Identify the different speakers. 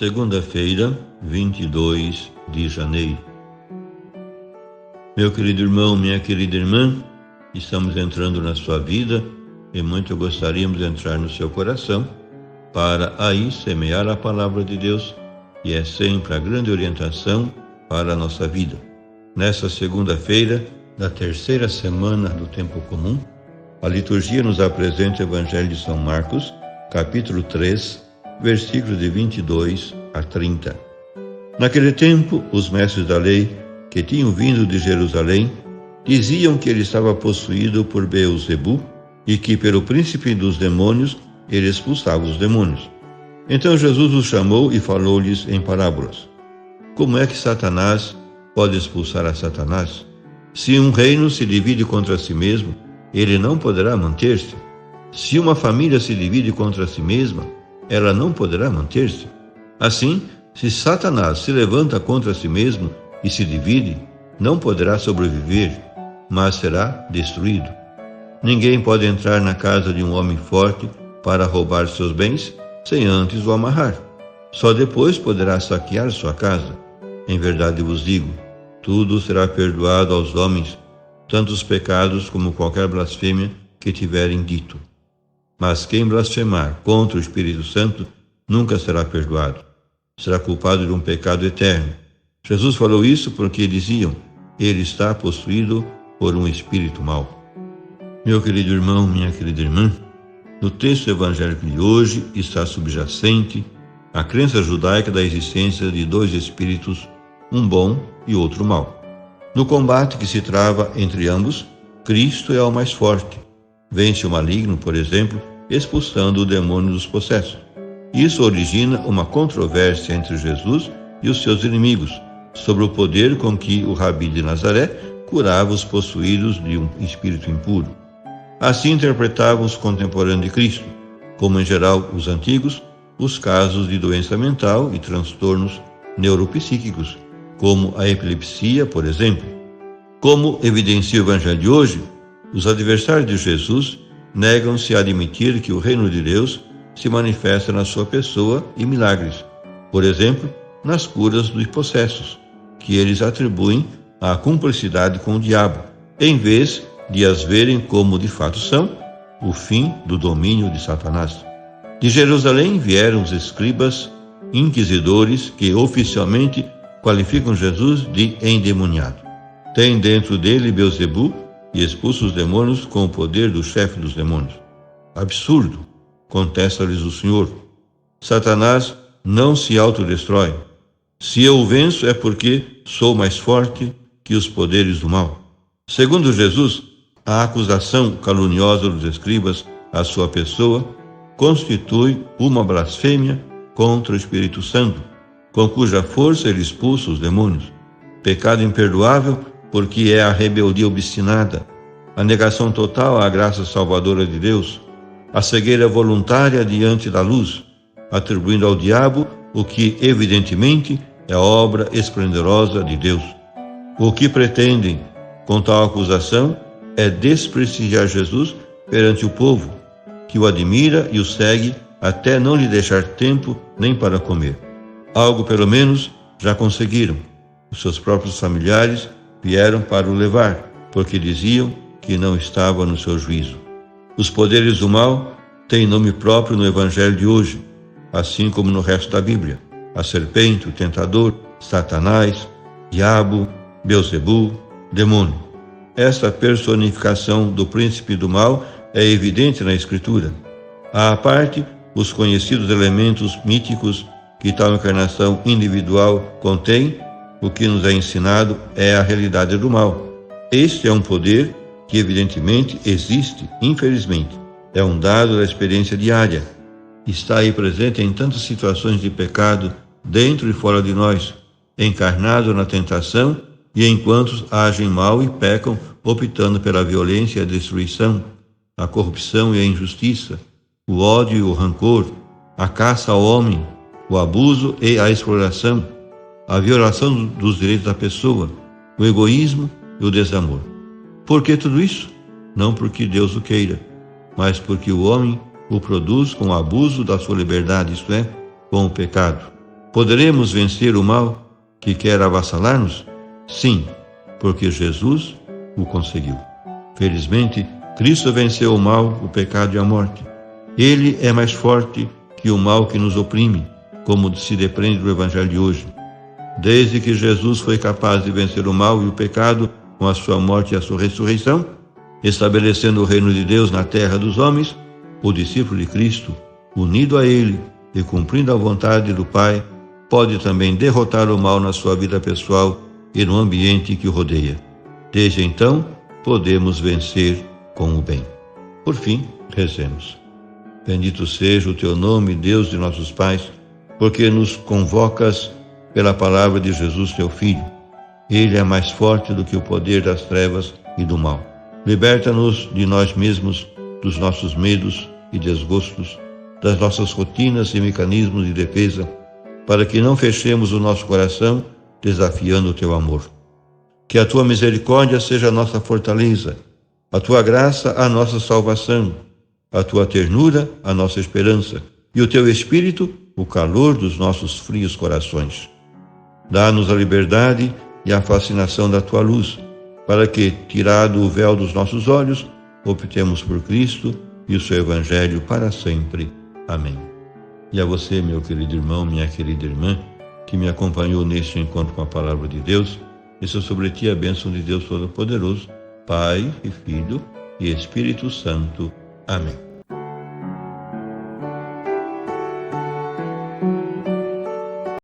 Speaker 1: Segunda-feira, 22 de janeiro. Meu querido irmão, minha querida irmã, estamos entrando na sua vida e muito gostaríamos de entrar no seu coração para aí semear a palavra de Deus, que é sempre a grande orientação para a nossa vida. Nessa segunda-feira da terceira semana do tempo comum, a liturgia nos apresenta o Evangelho de São Marcos, capítulo 3, versículos de 22 a 30. Naquele tempo, os mestres da lei, que tinham vindo de Jerusalém, diziam que ele estava possuído por Beelzebu e que, pelo príncipe dos demônios, ele expulsava os demônios. Então Jesus os chamou e falou-lhes em parábolas. Como é que Satanás pode expulsar a Satanás? Se um reino se divide contra si mesmo, ele não poderá manter-se. Se uma família se divide contra si mesma, ela não poderá manter-se. Assim, se Satanás se levanta contra si mesmo e se divide, não poderá sobreviver, mas será destruído. Ninguém pode entrar na casa de um homem forte para roubar seus bens sem antes o amarrar. Só depois poderá saquear sua casa. Em verdade vos digo, tudo será perdoado aos homens, tanto os pecados como qualquer blasfêmia que tiverem dito. Mas quem blasfemar contra o Espírito Santo nunca será perdoado. Será culpado de um pecado eterno. Jesus falou isso porque diziam, ele está possuído por um espírito mau. Meu querido irmão, minha querida irmã, no texto evangélico de hoje está subjacente a crença judaica da existência de dois espíritos, um bom e outro mau. No combate que se trava entre ambos, Cristo é o mais forte. Vence o maligno, por exemplo, expulsando o demônio dos possessos. Isso origina uma controvérsia entre Jesus e os seus inimigos sobre o poder com que o Rabi de Nazaré curava os possuídos de um espírito impuro. Assim interpretavam os contemporâneos de Cristo, como em geral os antigos, os casos de doença mental e transtornos neuropsíquicos, como a epilepsia, por exemplo. Como evidencia o Evangelho de hoje, os adversários de Jesus negam-se a admitir que o reino de Deus se manifesta na sua pessoa e milagres, por exemplo, nas curas dos possessos, que eles atribuem à cumplicidade com o diabo, em vez de as verem como de fato são, o fim do domínio de Satanás. De Jerusalém vieram os escribas inquisidores que oficialmente qualificam Jesus de endemoniado. Tem dentro dele Beelzebu e expulsa os demônios com o poder do chefe dos demônios. Absurdo, contesta-lhes o Senhor. Satanás não se autodestrói. Se eu o venço é porque sou mais forte que os poderes do mal. Segundo Jesus, a acusação caluniosa dos escribas à sua pessoa constitui uma blasfêmia contra o Espírito Santo, com cuja força ele expulsa os demônios. Pecado imperdoável porque é a rebeldia obstinada, a negação total à graça salvadora de Deus, a cegueira voluntária diante da luz, atribuindo ao diabo o que evidentemente é obra esplendorosa de Deus. O que pretendem com tal acusação é desprestigiar Jesus perante o povo, que o admira e o segue até não lhe deixar tempo nem para comer. Algo pelo menos já conseguiram. Os seus próprios familiares vieram para o levar, porque diziam que não estava no seu juízo. Os poderes do mal têm nome próprio no Evangelho de hoje, assim como no resto da Bíblia. A serpente, o tentador, Satanás, diabo, Beelzebu, demônio. Esta personificação do príncipe do mal é evidente na Escritura. À parte, os conhecidos elementos míticos que tal encarnação individual contém, o que nos é ensinado é a realidade do mal. Este é um poder que evidentemente existe, infelizmente. É um dado da experiência diária. Está aí presente em tantas situações de pecado, dentro e fora de nós, encarnado na tentação e enquanto agem mal e pecam, optando pela violência e a destruição, a corrupção e a injustiça, o ódio e o rancor, a caça ao homem, o abuso e a exploração, a violação dos direitos da pessoa, o egoísmo e o desamor. Por que tudo isso? Não porque Deus o queira, mas porque o homem o produz com o abuso da sua liberdade, isto é, com o pecado. Poderemos vencer o mal que quer avassalar-nos? Sim, porque Jesus o conseguiu. Felizmente, Cristo venceu o mal, o pecado e a morte. Ele é mais forte que o mal que nos oprime, como se depreende do Evangelho de hoje. Desde que Jesus foi capaz de vencer o mal e o pecado com a sua morte e a sua ressurreição, estabelecendo o reino de Deus na terra dos homens, o discípulo de Cristo, unido a Ele e cumprindo a vontade do Pai, pode também derrotar o mal na sua vida pessoal e no ambiente que o rodeia. Desde então, podemos vencer com o bem. Por fim, rezemos. Bendito seja o teu nome, Deus de nossos pais, porque nos convocas pela palavra de Jesus, teu Filho. Ele é mais forte do que o poder das trevas e do mal. Liberta-nos de nós mesmos, dos nossos medos e desgostos, das nossas rotinas e mecanismos de defesa, para que não fechemos o nosso coração desafiando o teu amor. Que a tua misericórdia seja a nossa fortaleza, a tua graça a nossa salvação, a tua ternura a nossa esperança e o teu Espírito o calor dos nossos frios corações. Dá-nos a liberdade e a fascinação da tua luz, para que, tirado o véu dos nossos olhos, optemos por Cristo e o seu Evangelho para sempre. Amém. E a você, meu querido irmão, minha querida irmã, que me acompanhou neste encontro com a Palavra de Deus, desça sobre ti a bênção de Deus Todo-Poderoso, Pai e Filho e Espírito Santo. Amém.